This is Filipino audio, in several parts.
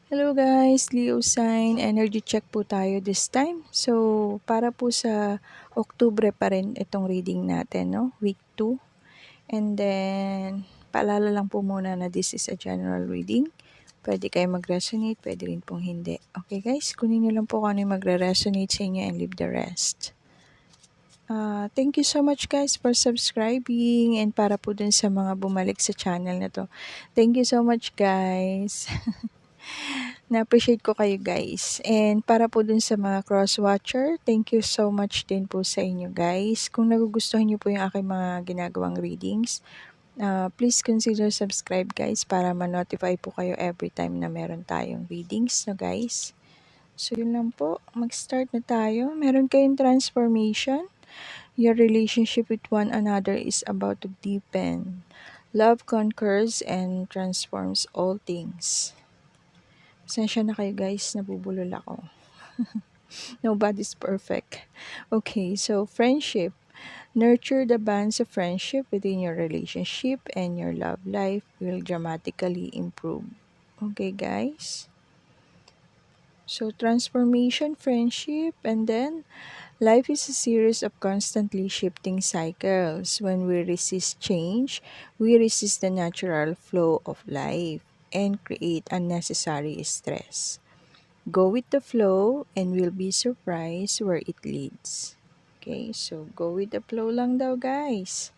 Hello guys, Leo sign, energy check po tayo this time. So, para po sa Oktubre pa rin itong reading natin, no? Week 2. And then, paalala lang po muna na this is a general reading. Pwede kayo mag-resonate, pwede rin pong hindi. Okay guys, kunin nyo lang po kung ano yung magre-resonate sa inyo and leave the rest. Thank you so much guys for subscribing and para po dun sa mga bumalik sa channel na to. Thank you so much guys. Na-appreciate ko kayo guys. And para po dun sa mga cross-watcher, thank you so much din po sa inyo guys. Kung nagugustuhan nyo po yung aking mga ginagawang readings, please consider subscribe guys para ma-notify po kayo every time na meron tayong readings no guys. So yun lang po, mag-start na tayo. Meron kayong transformation. Your relationship with one another is about to deepen. Love conquers and transforms all things. Pasensya na kayo guys, nabubulol ako. Nobody's perfect. Okay, so friendship. Nurture the bonds of friendship within your relationship and your love life will dramatically improve. Okay guys? So transformation, friendship, and then life is a series of constantly shifting cycles. When we resist change, we resist the natural flow of life and create unnecessary stress. Go with the flow and we'll be surprised where it leads. Okay, so go with the flow lang daw guys.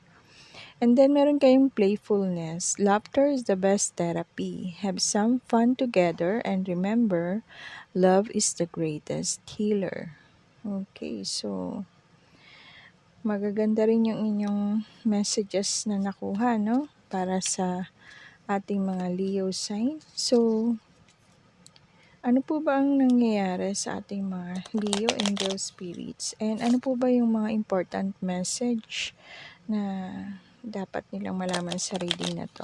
And then meron kayong playfulness. Laughter is the best therapy. Have some fun together and remember, love is the greatest healer. Okay, so magaganda rin yung inyong messages na nakuha, no? Para sa ating mga Leo sign. So, ano po ba ang nangyayari sa ating mga Leo angel spirits? And ano po ba yung mga important message na dapat nilang malaman sa reading na to?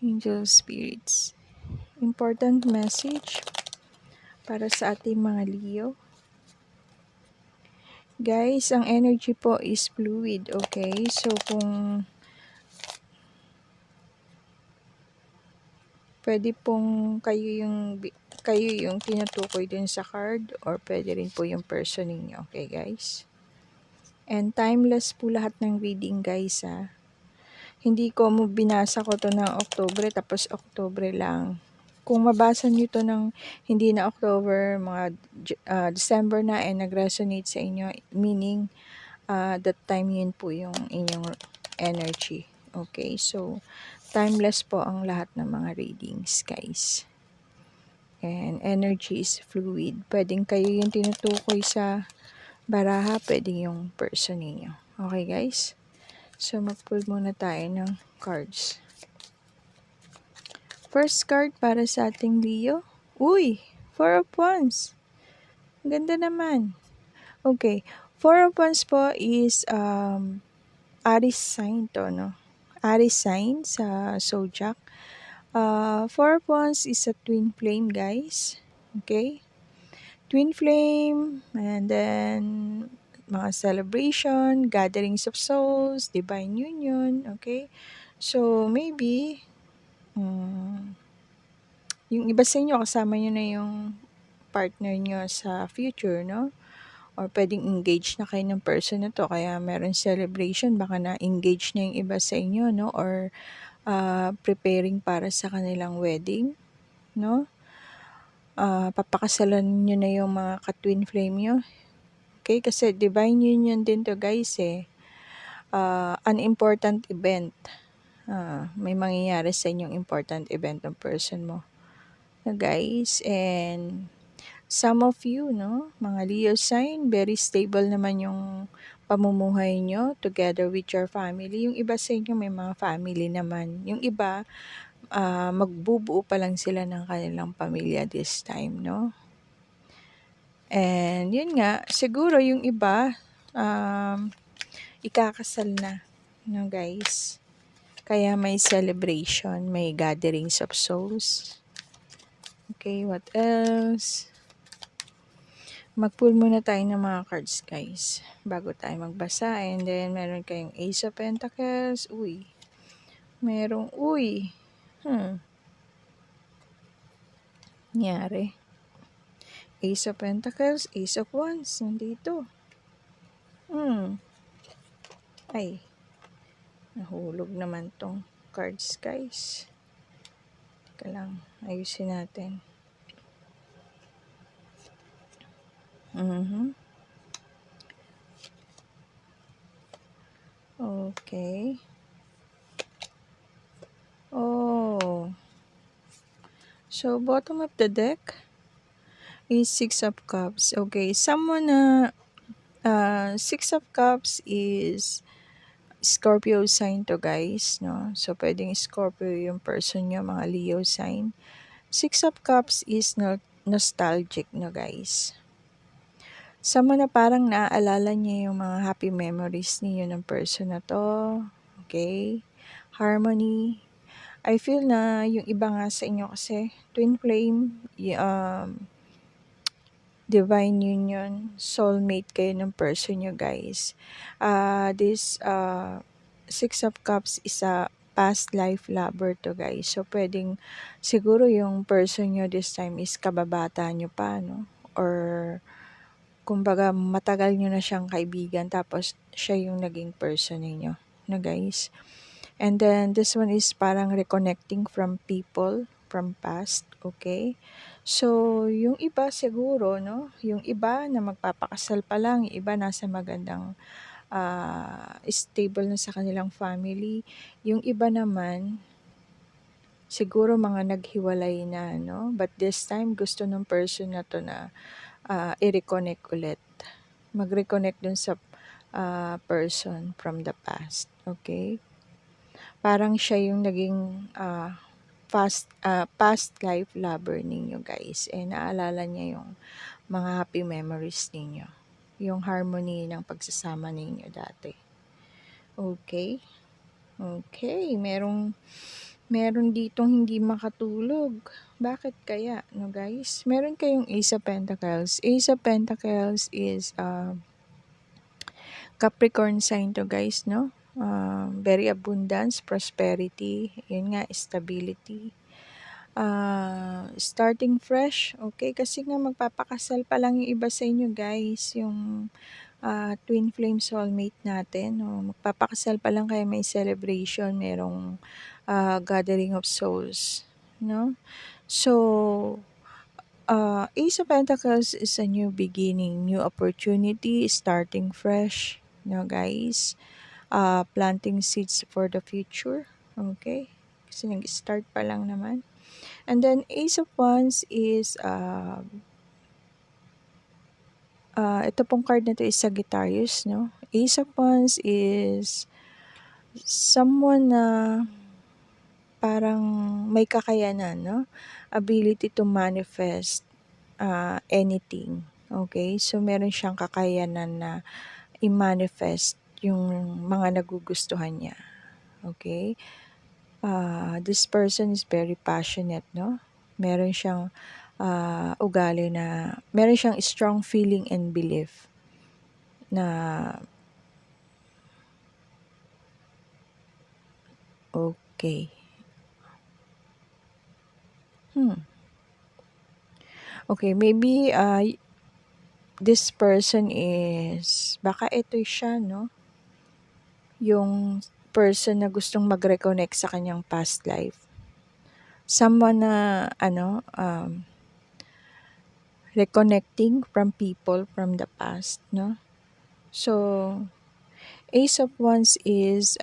Angel spirits. Important message para sa ating mga Leo. Guys, ang energy po is fluid, okay? So, kung pwede pong kayo yung tinutukoy dun sa card or pwede rin po yung person ninyo, okay guys? And timeless po lahat ng reading guys ha. Hindi ko mo binasa ko to ng Oktubre tapos Oktubre lang. Kung mabasa niyo to ng hindi na October, mga December na and nag-resonate sa inyo, meaning that time yun po yung inyong energy. Okay, so timeless po ang lahat ng mga readings guys. And energy is fluid. Pwedeng kayo yung tinutukoy sa baraha, pwedeng yung person ninyo. Okay guys? So mag-pull muna tayo ng cards. First card para sa ating Leo. Uy! Four of Wands. Ganda naman. Okay. Four of Wands po is Aries sign to, no? Aries sign sa zodiac. Four of Wands is a twin flame, guys. Okay? Twin flame, and then mga celebration, gatherings of souls, divine union, okay? So, maybe, yung iba sa inyo, kasama nyo na yung partner nyo sa future, no? Or pwedeng engage na kayo ng person na to, kaya meron celebration, baka na-engage na yung iba sa inyo, no? Or preparing para sa kanilang wedding, no? Papakasalan nyo na yung mga ka-twin flame nyo. Okay, kasi divine union din to guys eh. An important event. May mangyayari sa inyong important event ng person mo. Guys, and some of you, no, mga Leo sign, very stable naman yung pamumuhay nyo together with your family. Yung iba sa inyo may mga family naman. Yung iba, magbubuo pa lang sila ng kanilang pamilya this time, no? And yun nga, siguro yung iba, ikakasal na, no guys? Kaya may celebration, may gatherings of souls. Okay, what else? Mag-pull muna tayo ng mga cards, guys, bago tayo magbasa. And then, meron kayong Ace of Pentacles. Uy. Merong, uy. Nangyari. Ace of Pentacles, Ace of Wands, nandito. Ay, nahulog naman tong cards, guys. Teka lang, ayusin natin. Okay. Oh. So, bottom of the deck is Six of Cups. Okay, someone Six of Cups is Scorpio sign to, guys, no? So, pwedeng Scorpio yung person nyo, mga Leo sign. Six of Cups is nostalgic, no, guys? Someone na parang naaalala niya yung mga happy memories niyo ng person na to. Okay? Harmony. I feel na yung iba nga sa inyo kasi, twin flame, divine union, soulmate kayo ng person nyo, guys. This Six of Cups is a past life lover to, guys. So, pwedeng siguro yung person nyo this time is kababata nyo pa, no? Or kumbaga matagal nyo na siyang kaibigan tapos siya yung naging person ninyo, no, guys. And then this one is parang reconnecting from people from past, okay? So, yung iba siguro, no, yung iba na magpapakasal pa lang, yung iba nasa magandang stable na sa kanilang family. Yung iba naman, siguro mga naghiwalay na, no? But this time, gusto ng person na to na i-reconnect ulit. Mag-reconnect dun sa person from the past, okay? Parang siya yung naging past life lover ninyo, guys. And naalala niya yung mga happy memories ninyo. Yung harmony ng pagsasama ninyo dati. Okay? Okay. Meron ditong hindi makatulog. Bakit kaya, no, guys? Meron kayong Ace of Pentacles. Ace of Pentacles is Capricorn sign to, guys, no? Very abundance, prosperity, yun nga, stability. Starting fresh, okay? Kasi nga magpapakasal pa lang yung iba sa inyo, guys. Yung twin flame soulmate natin. No? Magpapakasal pa lang kayo, may celebration, merong gathering of souls. No? So, Ace of Pentacles is a new beginning, new opportunity, starting fresh. No, guys? Planting seeds for the future. Okay? Kasi nag-start pa lang naman. And then Ace of Wands is ito pong card na to is Sagittarius, no? Ace of Wands is someone na parang may kakayanan, no? Ability to manifest anything. Okay? So meron siyang kakayanan na i-manifest yung mga nagugustuhan niya. Okay? This person is very passionate, no? Meron siyang ugali na, meron siyang strong feeling and belief na okay. Okay, maybe this person is, baka ito siya, no? Yung person na gustong mag-reconnect sa kanyang past life. Someone na, reconnecting from people from the past, no? So, Ace of Wands is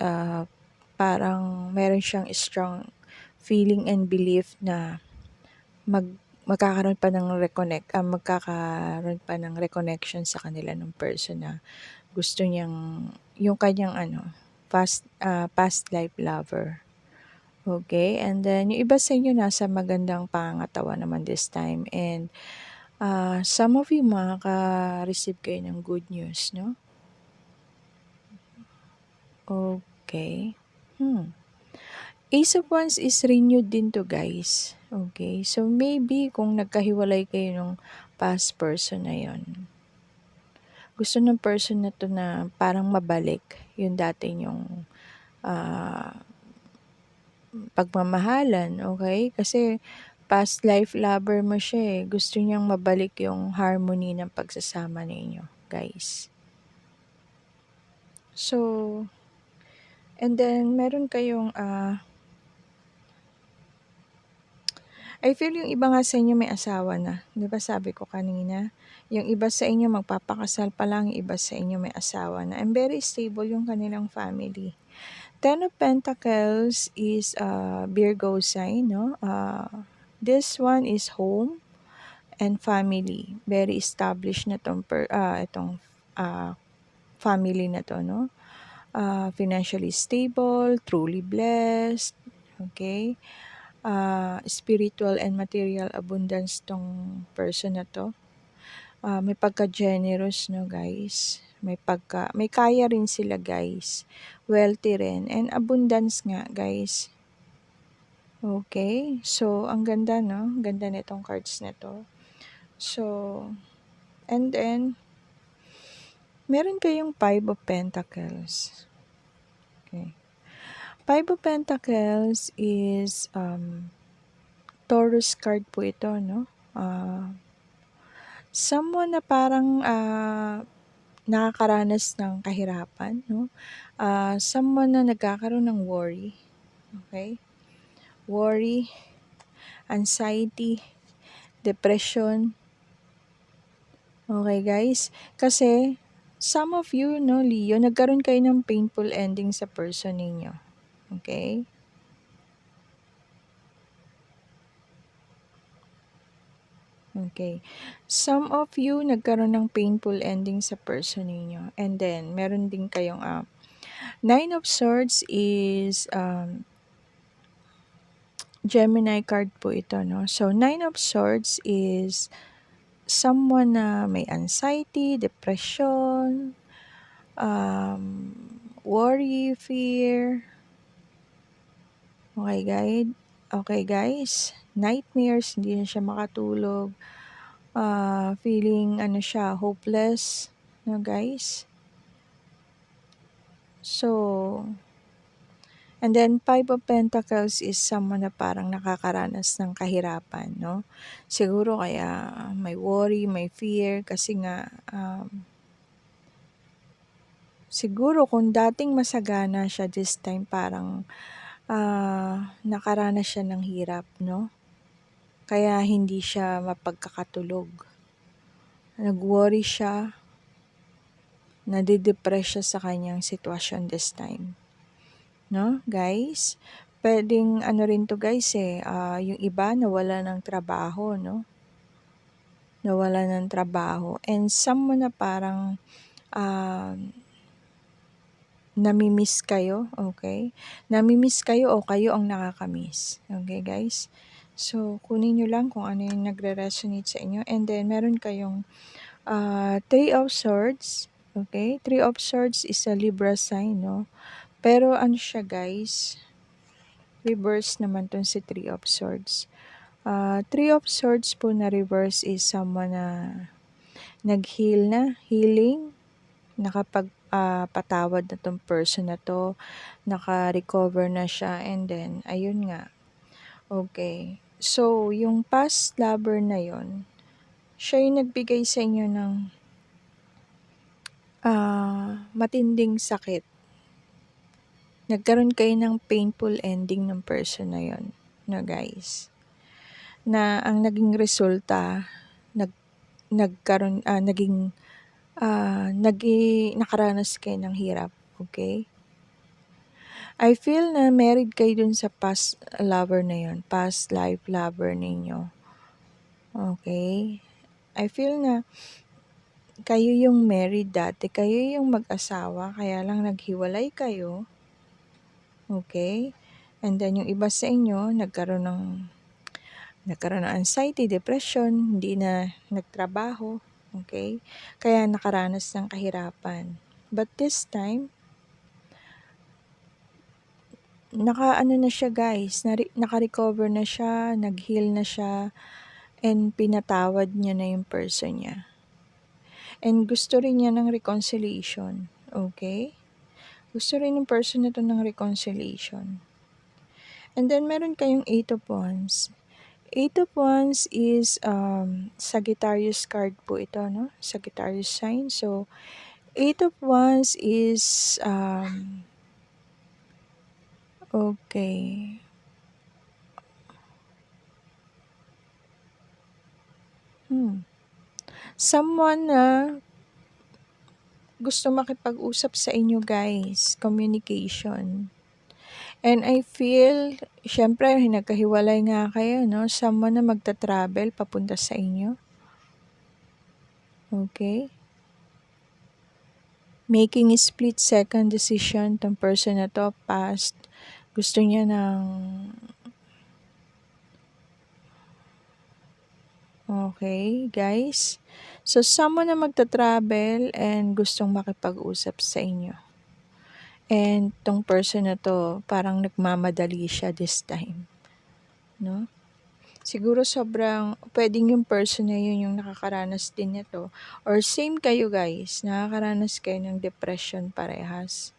parang meron siyang strong feeling and belief na magkakaroon pa ng magkakaroon pa ng reconnection sa kanila ng person na gusto niyang, yung kanyang past life lover. Okay, and then yung iba sa inyo nasa magandang pangangatawan naman this time, and some of you makaka-receive kayo ng good news, no? Okay. Ace of Wands is renewed din to, guys. Okay, so maybe kung nagkahiwalay kayo nung past person na yon, gusto ng person na to na parang mabalik yung dati yung pagmamahalan, okay? Kasi past life lover mo siya, eh. Gusto niyang mabalik yung harmony ng pagsasama ninyo, guys. So, and then meron kayong, I feel yung iba nga sa inyo may asawa na. 'Di ba sabi ko kanina, yung iba sa inyo magpapakasal pa lang, yung iba sa inyo may asawa na, and very stable yung kanilang family. Ten of Pentacles is Virgo sign, no? This one is home and family. Very established na itong family na to, no? Financially stable, truly blessed, okay? Spiritual and material abundance tong person na to. May pagka-generous, no, guys? May kaya rin sila, guys. Wealthy rin and abundance nga, guys. Okay? So, ang ganda, no? Ganda nitong cards na to. So, and then meron kayong Five of Pentacles. Okay. Five of Pentacles is Taurus card po ito, no? Someone na parang nakakaranas ng kahirapan, no? Someone na nagkakaroon ng worry. Okay? Worry, anxiety, depression. Okay, guys? Kasi some of you, no, Leo, nagkaroon kayo ng painful ending sa person ninyo. Okay? Okay. Some of you nagkaroon ng painful ending sa person ninyo. And then, meron din kayong Nine of Swords is Gemini card po ito, no? So, Nine of Swords is someone na may anxiety, depression, worry, fear. Okay, guys. Nightmares, hindi na siya makatulog. Feeling siya, hopeless, no, guys? So, and then Five of Pentacles is someone na parang nakakaranas ng kahirapan, no? Siguro kaya may worry, may fear kasi nga siguro kung dating masagana siya, this time parang nakaranas siya ng hirap, no? Kaya hindi siya mapagkakatulog. Nag-worry siya, nade-depress siya sa kanyang sitwasyon this time. No, guys? Puwedeng rin 'to, guys, yung iba nawala ng trabaho, no? Nawala ng trabaho and someone na parang nami-miss kayo, okay? Nami-miss kayo o kayo ang nakaka-miss, okay, guys? So, kunin niyo lang kung ano yung nagre-resonate sa inyo, and then meron kayong Three of Swords, okay? Three of Swords is a Libra sign, no? Pero ano siya, guys, reverse naman 'tong si Three of Swords. Three of Swords po na reverse is someone na nag-heal na, healing, nakapagpatawad na 'tong person na 'to, naka-recover na siya, and then ayun nga. Okay. So, yung past lover na yon, siya yung nagbigay sa inyo ng matinding sakit. Nagkaroon kayo ng painful ending ng person na yon, no, guys? Na ang naging resulta, nakaranas kayo ng hirap, okay? I feel na married kayo dun sa past lover na yon, past life lover ninyo. Okay? I feel na kayo yung married dati, kayo yung mag-asawa, kaya lang naghiwalay kayo. Okay? And then yung iba sa inyo nagkaroon ng anxiety, depression, hindi na nagtrabaho, okay? Kaya nakaranas ng kahirapan. But this time, na siya, guys, naka-recover na siya, nag-heal na siya, and pinatawad niya na yung person niya. And gusto rin niya ng reconciliation, okay? Gusto rin ng person na to ng reconciliation. And then meron kayong Eight of Wands. Eight of Wands is Sagittarius card po ito, no? Sagittarius sign. So, Eight of Wands is, okay. Someone na gusto makipag-usap sa inyo guys, communication. And I feel, syempre nagkahiwalay nga kayo, no? Someone na magta-travel papunta sa inyo. Okay? Making a split second decision tong person na to, past. Gusto niya ng, okay, guys? So, someone na magta-travel and gustong makipag-usap sa inyo. And tong person na to, parang nagmamadali siya this time. No? Siguro sobrang, pwedeng yung person na yun yung nakakaranas din nito. Or same kayo guys, nakakaranas kayo ng depression parehas.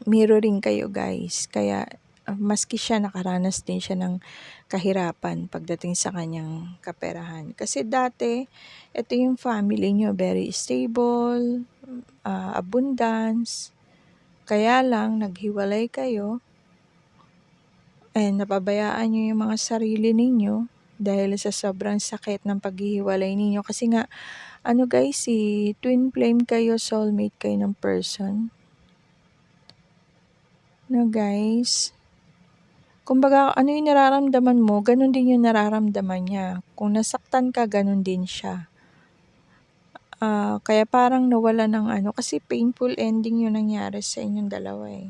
Mirroring kayo guys. Kaya, maski siya nakaranas din siya ng kahirapan pagdating sa kanyang kaperahan. Kasi dati, ito yung family nyo, very stable, abundance. Kaya lang, naghiwalay kayo, and napabayaan nyo yung mga sarili ninyo dahil sa sobrang sakit ng paghihiwalay ninyo. Kasi nga, ano guys, si twin flame kayo, soulmate kayo ng person. No guys? Kumbaga, ano yung nararamdaman mo, ganun din yung nararamdaman niya. Kung nasaktan ka, ganun din siya. Kaya parang nawala ng ano, kasi painful ending yung nangyari sa inyong dalawa eh.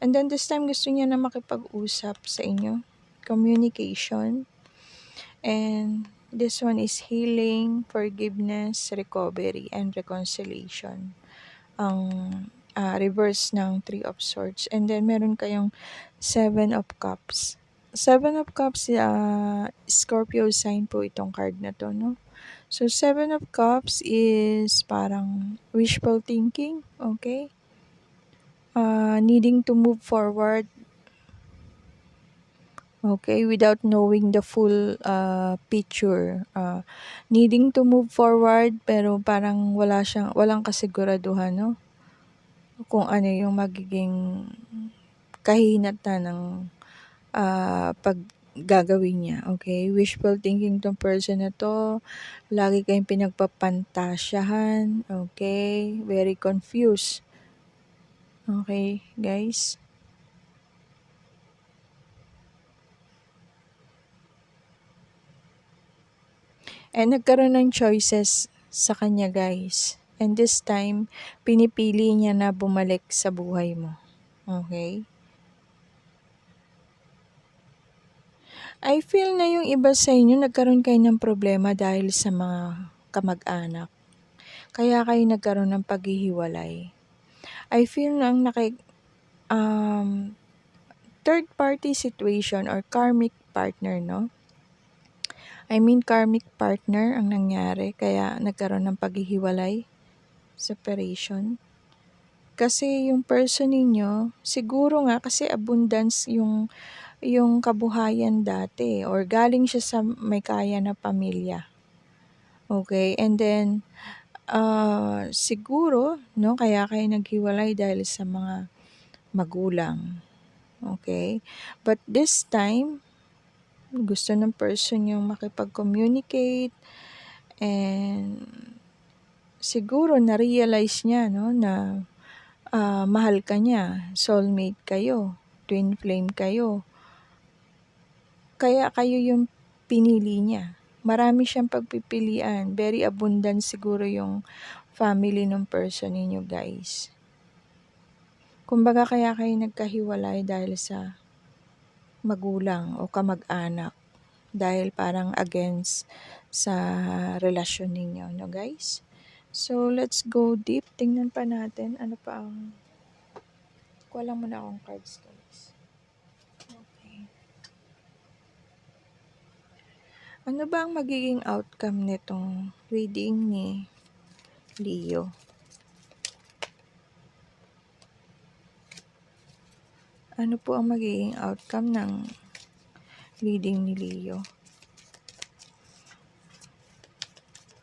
And then this time, gusto niya na makipag-usap sa inyo. Communication. And this one is healing, forgiveness, recovery, and reconciliation. Ang reverse ng Three of Swords. And then meron kayong Seven of Cups. Seven of Cups, Scorpio sign po itong card na to, no? So, Seven of Cups is parang wishful thinking, okay? Needing to move forward, okay, without knowing the full picture. Needing to move forward, pero parang walang kasiguraduhan, no? Kung ano yung magiging kahinatnan ng gagawin niya, okay? Wishful thinking tong person na to, lagi kayong pinagpapantasyahan, okay? Very confused. Okay, guys? And nagkaroon ng choices sa kanya, guys. And this time, pinipili niya na bumalik sa buhay mo. Okay? I feel na yung iba sa inyo nagkaroon kayo ng problema dahil sa mga kamag-anak. Kaya kayo nagkaroon ng paghihiwalay. I feel na ang third party situation or karmic partner, no? I mean karmic partner ang nangyari kaya nagkaroon ng paghihiwalay, separation. Kasi yung person ninyo, siguro nga kasi abundance yung kabuhayan dati or galing siya sa may kaya na pamilya. Okay, and then siguro, no, kaya kayo naghiwalay dahil sa mga magulang. Okay? But this time, gusto ng person yung makipag-communicate and siguro na-realize niya, no, na mahal ka niya, soulmate kayo, twin flame kayo. Kaya kayo yung pinili niya. Marami siyang pagpipilian. Very abundant siguro yung family ng person ninyo, guys. Kumbaga kaya kayo nagkahiwalay dahil sa magulang o kamag-anak. Dahil parang against sa relasyon ninyo, no guys? So, let's go deep. Tingnan pa natin ano pa ang... Kuha lang muna akong cards, guys. Okay. Ano ba ang magiging outcome nitong reading ni Leo? Ano po ang magiging outcome ng reading ni Leo.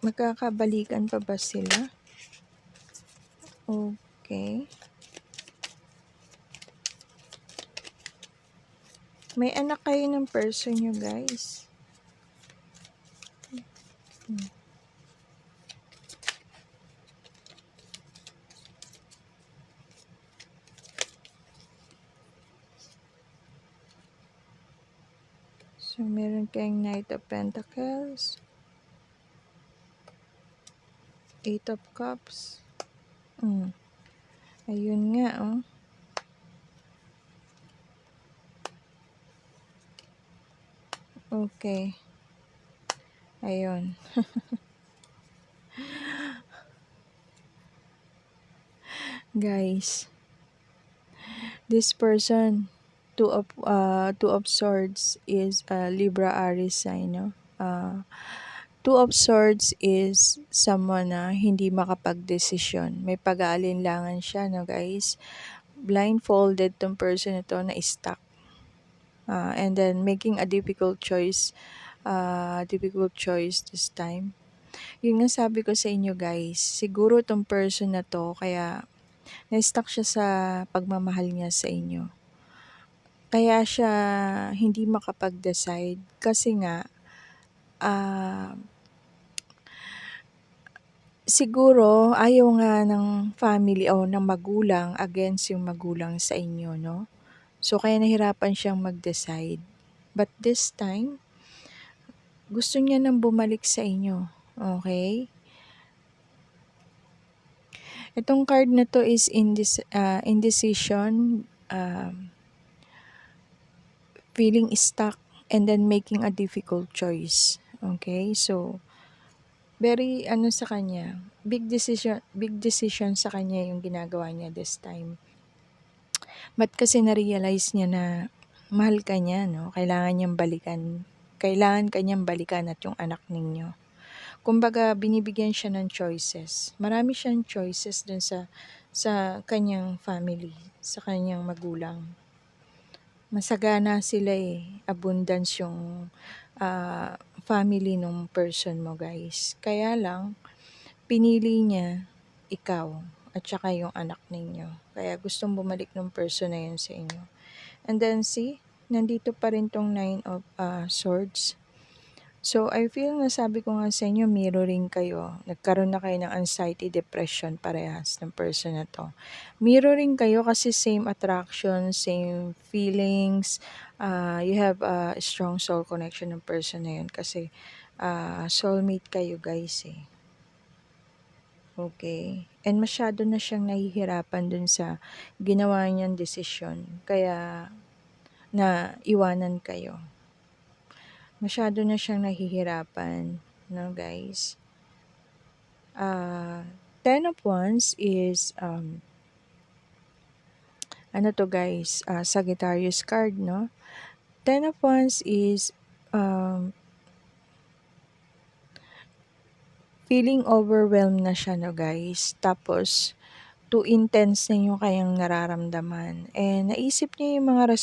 Magkakabalikan pa ba sila? Okay. May anak kayo ng person nyo, guys. So, meron kayong Knight of Pentacles, Eight of Cups. Ayun nga, oh. Okay. Ayun. Guys, this person, Two of Swords is Libra Aries sign, no? Two of Swords is someone na hindi makapag-desisyon. May pag-aalinlangan siya, no, guys? Blindfolded tong person ito na stuck. And then making a difficult choice this time. Yun nga sabi ko sa inyo, guys, siguro tong person na to kaya na-stuck siya sa pagmamahal niya sa inyo. Kaya siya hindi makapag-decide kasi nga siguro ayaw nga ng family o ng magulang against yung magulang sa inyo, no? So kaya nahirapan siyang mag-decide. But this time, gusto niya nang bumalik sa inyo. Okay? Itong card na to is indecision, feeling stuck, and then making a difficult choice. Okay? So, very sa kanya, big decision sa kanya yung ginagawa niya this time. But kasi na-realize niya na mahal ka niya, no? Kailangan kanyang balikan at yung anak ninyo. Kumbaga, binibigyan siya ng choices. Marami siyang choices dun sa kanyang family, sa kanyang magulang. Masagana sila abundance yung family nung person mo, guys. Kaya lang, pinili niya ikaw at saka yung anak ninyo. Kaya gustong bumalik ng person na yun sa inyo. And then see, nandito pa rin tong Nine of Swords. So, I feel na sabi ko nga sa inyo, mirroring kayo. Nagkaroon na kayo ng anxiety, depression parehas ng person na to. Mirroring kayo kasi same attraction, same feelings. You have a strong soul connection ng person na yun kasi soulmate kayo, guys, eh. Okay. And masyado na siyang nahihirapan dun sa ginawa niyang desisyon. Kaya na iwanan kayo. Masyado na siyang nahihirapan, no, guys? Ten of Wands is, ano to, guys? Sagittarius card, no? Ten of Wands is, feeling overwhelmed na siya, no, guys? Tapos, too intense na yung kayang nararamdaman. And naisip niya yung mga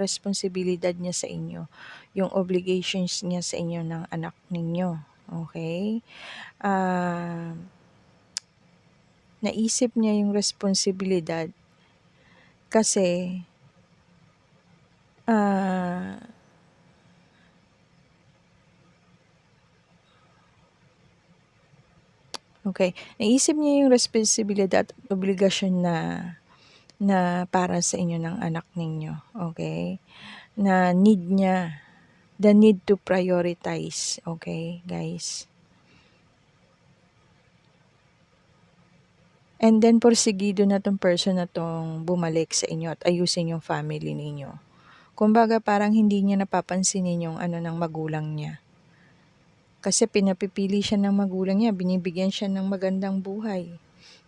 responsibilidad niya sa inyo. Yung obligations niya sa inyo ng anak ninyo. Okay? Naisip niya yung responsibilidad kasi okay, naisip niya yung responsibilidad at obligasyon na para sa inyo ng anak ninyo, okay? Na need niya, the need to prioritize, okay, guys? And then porsigido na tong person na tong bumalik sa inyo at ayusin yung family ninyo. Kumbaga parang hindi niya napapansinin yung ng magulang niya. Kasi pinapipili siya ng magulang niya, binibigyan siya ng magandang buhay.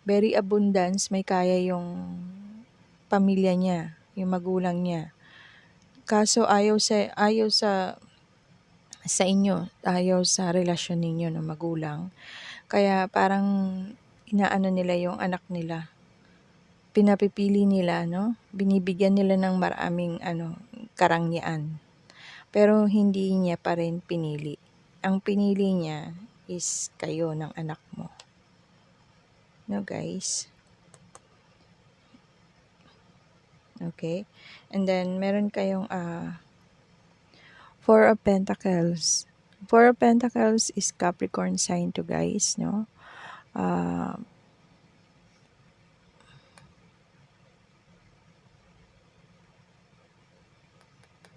Very abundance, may kaya yung pamilya niya, yung magulang niya. Kaso ayaw sa inyo, ayaw sa relasyon ninyo ng magulang. Kaya parang inaano nila yung anak nila. Pinapipili nila, no? Binibigyan nila ng maraming karangyaan pero hindi niya pa rin pinili. Ang pinili niya is kayo ng anak mo. No, guys? Okay? And then, meron kayong Four of Pentacles. Four of Pentacles is Capricorn sign to, guys, no?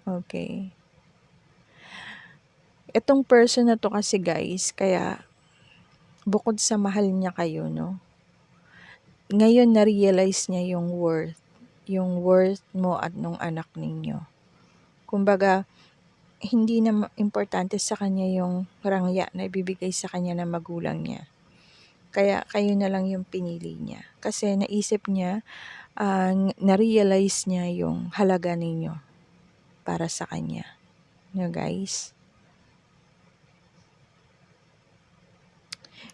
Okay. Itong person na to kasi, guys, kaya bukod sa mahal niya kayo, no? Ngayon na-realize niya yung worth mo at nung anak ninyo. Kumbaga, hindi na importante sa kanya yung rangya na ibibigay sa kanya ng magulang niya. Kaya kayo na lang yung pinili niya. Kasi naisip niya, na-realize niya yung halaga ninyo para sa kanya. No, guys?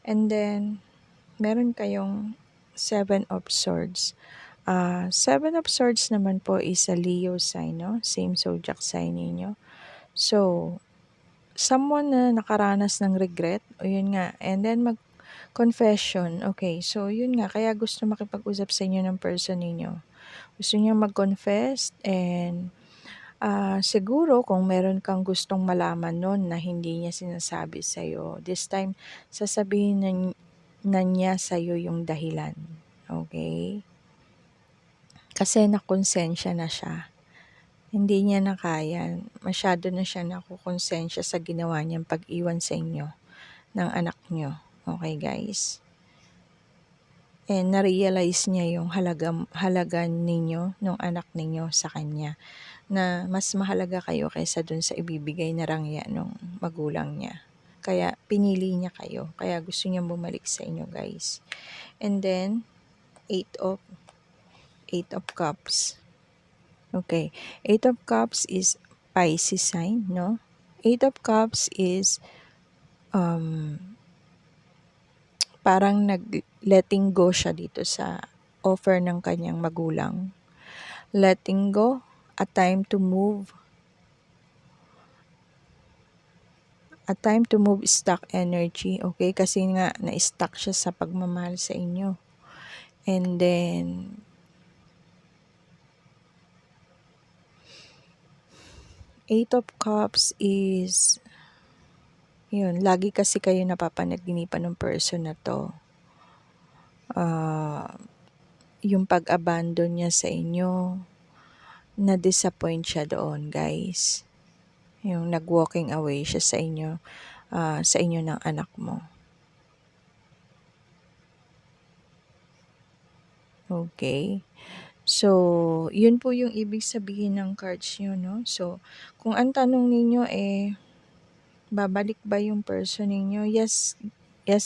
And then, meron kayong Seven of Swords. Seven of Swords naman po is a Leo sign, no? Same zodiac sign ninyo. So, someone na nakaranas ng regret, o yun nga, and then confession. Okay, so yun nga, kaya gusto makipag-usap sa inyo ng person ninyo. Gusto niya mag-confess and siguro kung meron kang gustong malaman nun na hindi niya sinasabi sa'yo, this time sasabihin na niya sa'yo yung dahilan. Okay? Kasi nakonsensya na siya. Hindi niya na kaya. Masyado na siya nakukonsensya sa ginawa niyang pag-iwan sa inyo ng anak niyo. Okay, guys? And na-realize niya yung halaga ninyo, nung anak ninyo sa kanya, na mas mahalaga kayo kaysa dun sa ibibigay na rangya nung magulang niya. Kaya pinili niya kayo. Kaya gusto niya bumalik sa inyo, guys. And then, Eight of Cups. Okay. Eight of Cups is Pisces sign, no? Eight of Cups is parang nag-letting go siya dito sa offer ng kanyang magulang. Letting go, a time to move stuck energy, okay? Kasi nga, na-stuck siya sa pagmamahal sa inyo. And then, Eight of Cups is, yun, lagi kasi kayo napapanaginipan ng person na to. Yung pag-abandon niya sa inyo, na-disappoint siya doon, guys. Yung nag-walking away siya sa inyo ng anak mo. Okay. So, yun po yung ibig sabihin ng cards nyo, no? So, kung ang tanong ninyo babalik ba yung person ninyo? Yes,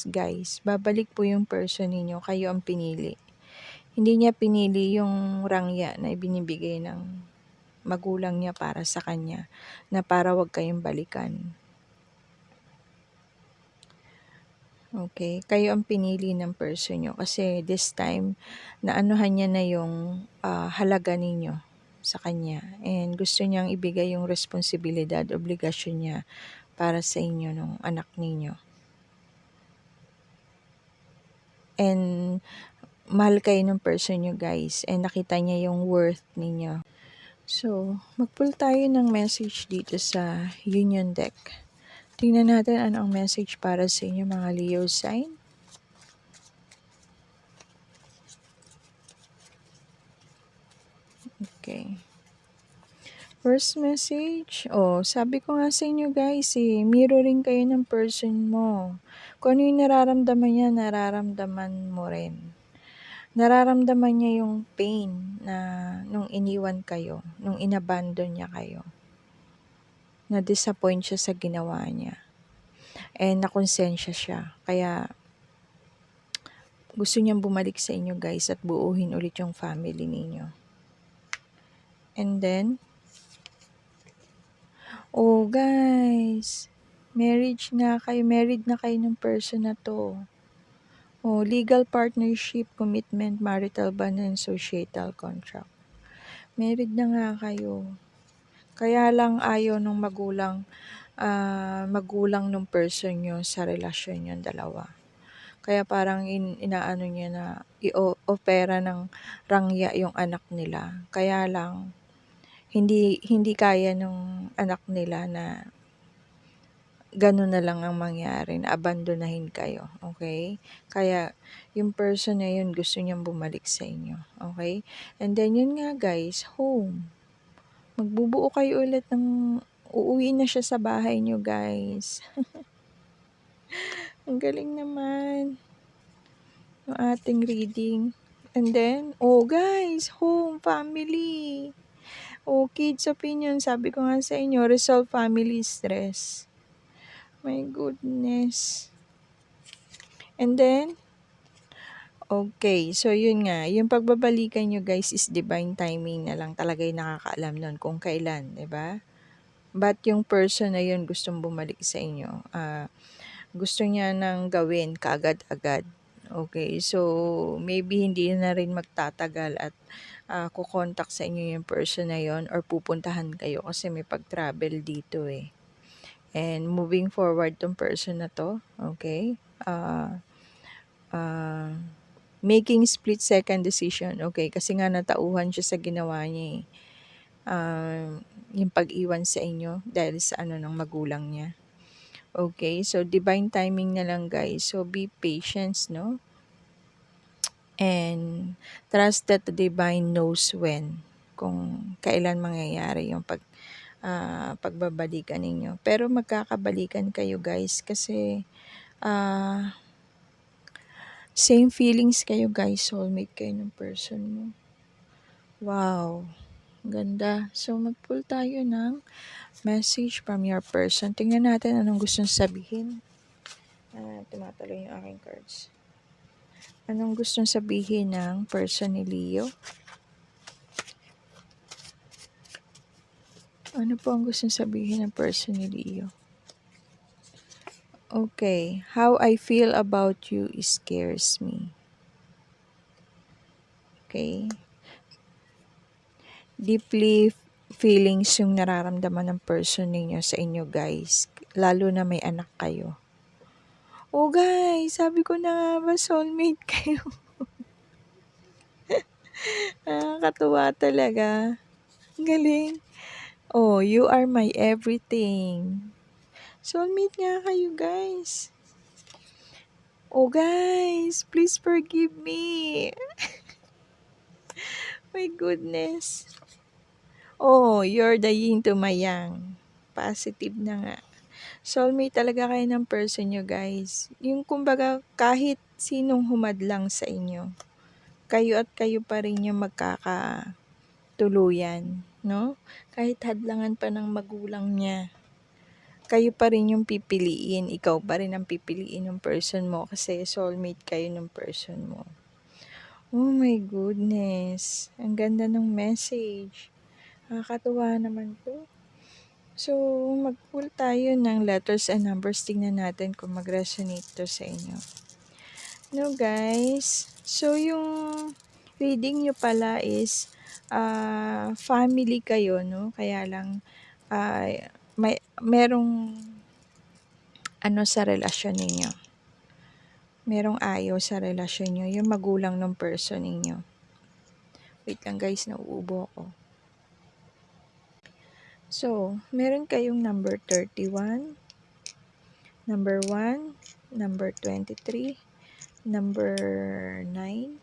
guys. Babalik po yung person ninyo. Kayo ang pinili. Hindi niya pinili yung rangya na ibinibigay ng magulang niya para sa kanya, na para wag kayong balikan. Okay, kayo ang pinili ng person nyo kasi this time, naanuhan niya na yung halaga ninyo sa kanya and gusto niyang ibigay yung responsibilidad, obligasyon niya para sa inyo nung anak ninyo. And mahal kayo ng person nyo, guys, and nakita niya yung worth ninyo. So, mag-pull tayo ng message dito sa Union deck. Tingnan natin ano ang message para sa inyo, mga Leo sign. Okay. First message, sabi ko nga sa inyo, guys, mirroring kayo ng person mo. Kung ano yung nararamdaman niya, nararamdaman mo rin. Nararamdaman niya yung pain na nung iniwan kayo, nung inabandon niya kayo. Na-disappoint siya sa ginawa niya. And nakonsensya siya. Kaya gusto niyang bumalik sa inyo, guys, at buuhin ulit yung family ninyo. And then, guys, married na kayo ng person na to. Legal partnership, commitment, marital bond, and societal contract. Married na nga kayo. Kaya lang ayaw nung magulang nung person niyo sa relasyon niyong dalawa. Kaya parang inaano niya na i-opera ng rangya yung anak nila. Kaya lang hindi hindi kaya nung anak nila na gano'n na lang ang mangyari, na abandonahin kayo, okay? Kaya yung person na yun gusto niyang bumalik sa inyo, okay? And then yun nga guys, home. Magbubuo kayo ulit ng uuwi na siya sa bahay niyo guys. Ang galing naman ng ating reading. And then, oh guys, home, family. Oh, kids opinion, sabi ko nga sa inyo, resolve family stress. My goodness. And then, okay, so yun nga, yung pagbabalikan nyo guys is divine timing na lang talaga yung nakakaalam nun kung kailan, 'di ba? But yung person na yun gustong bumalik sa inyo, gusto niya nang gawin kaagad-agad. Okay, so maybe hindi na rin magtatagal at ko-contact sa inyo yung person na yun or pupuntahan kayo kasi may pag-travel dito eh. And moving forward tong person na to, okay? Making split second decision, okay? Kasi nga natauhan siya sa ginawa niya eh. Yung pag-iwan sa inyo dahil sa ano ng magulang niya. Okay, so divine timing na lang guys. So be patient, no? And trust that the divine knows when, kung kailan mangyayari yung pagbabalikan ninyo. Pero magkakabalikan kayo guys kasi same feelings kayo guys, soulmate kayo ng person mo. Wow, ganda. So mag-pull tayo ng message from your person. Tingnan natin anong gustong sabihin. Tumatalo yung aking cards. Anong gustong sabihin ng person ni Leo? Ano po ang gustong sabihin ng person ni Leo? Okay, how I feel about you scares me. Okay. Deeply feelings yung nararamdaman ng person ninyo sa inyo guys. Lalo na may anak kayo. Oh guys, sabi ko na nga ba soulmate kayo? Nakakatuwa talaga. Galing. Oh, you are my everything. Soulmate nga kayo guys. Oh guys, please forgive me. My goodness. Oh, you're the yin to my yang. Positive na nga. Soulmate talaga kayo ng person nyo guys. Yung kumbaga kahit sinong humadlang sa inyo, kayo at kayo pa rin yung magkakatuluyan, no? Kahit hadlangan pa ng magulang niya, kayo pa rin yung pipiliin, ikaw pa rin ang pipiliin ng person mo kasi soulmate kayo ng person mo. Oh my goodness, ang ganda ng message. Nakakatuwa naman to. So, mag-pull tayo ng letters and numbers. Tingnan natin kung mag-resonate to sa inyo. No guys, so yung reading nyo pala is family kayo, no? Kaya lang merong ano sa relasyon ninyo. Merong ayaw sa relasyon nyo, yung magulang ng person ninyo. Wait lang guys, nauubo ako. So, meron kayong number 31, number 1, number 23, number 9,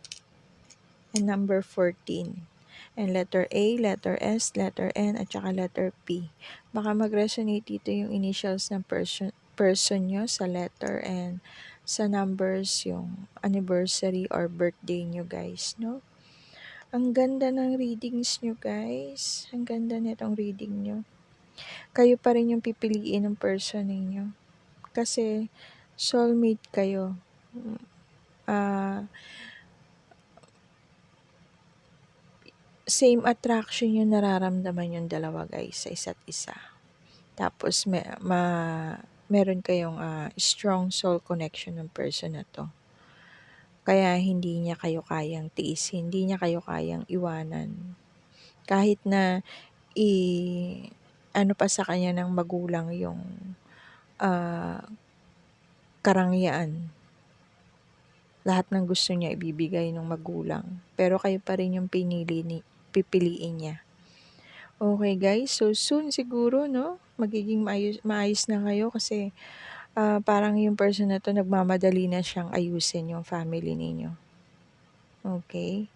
and number 14. And letter A, letter S, letter N, at saka letter P. Baka mag-resonate dito yung initials ng person nyo sa letter and sa numbers yung anniversary or birthday nyo guys, no? Ang ganda ng readings nyo guys. Ang ganda nitong reading nyo. Kayo pa rin yung pipiliin ng person ninyo. Kasi soulmate kayo. Same attraction yung nararamdaman yung dalawa guys sa isa't isa. Tapos meron kayong strong soul connection ng person na to. Kaya hindi niya kayo kayang tiisin, hindi niya kayo kayang iwanan. Kahit na ano pa sa kanya ng magulang yung karangyaan. Lahat ng gusto niya ibibigay ng magulang. Pero kayo pa rin yung pipiliin niya. Okay guys, so soon siguro, no? Magiging maayos na kayo kasi parang yung person na to nagmamadali na siyang ayusin yung family ninyo. Okay?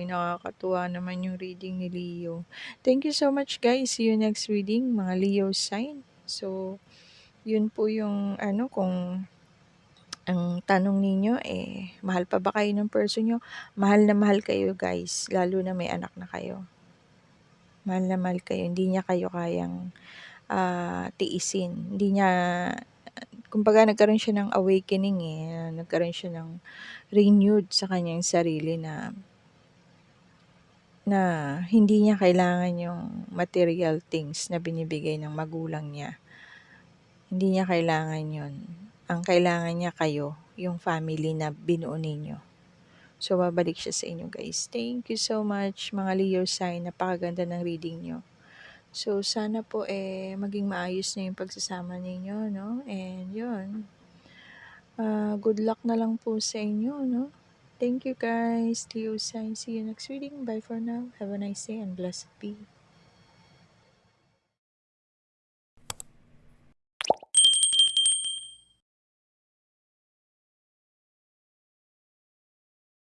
Nakakatuwa naman yung reading ni Leo. Thank you so much guys. See you next reading, mga Leo sign. So, yun po yung kung ang tanong ninyo mahal pa ba kayo ng person nyo? Mahal na mahal kayo guys, lalo na may anak na kayo. Mahal na mahal kayo, hindi niya kayo kayang tiisin. Hindi niya, kumbaga nagkaroon siya ng awakening nagkaroon siya ng renewed sa kanyang sarili na hindi niya kailangan yung material things na binibigay ng magulang niya. Hindi niya kailangan yun. Ang kailangan niya kayo, yung family na binuo ninyo. So, babalik siya sa inyo guys. Thank you so much mga Leo sign. Napakaganda ng reading nyo. So, sana po maging maayos na yung pagsasama ninyo, no? And yun, good luck na lang po sa inyo, no? Thank you guys, Leo sign. See you next reading. Bye for now. Have a nice day and blessed be.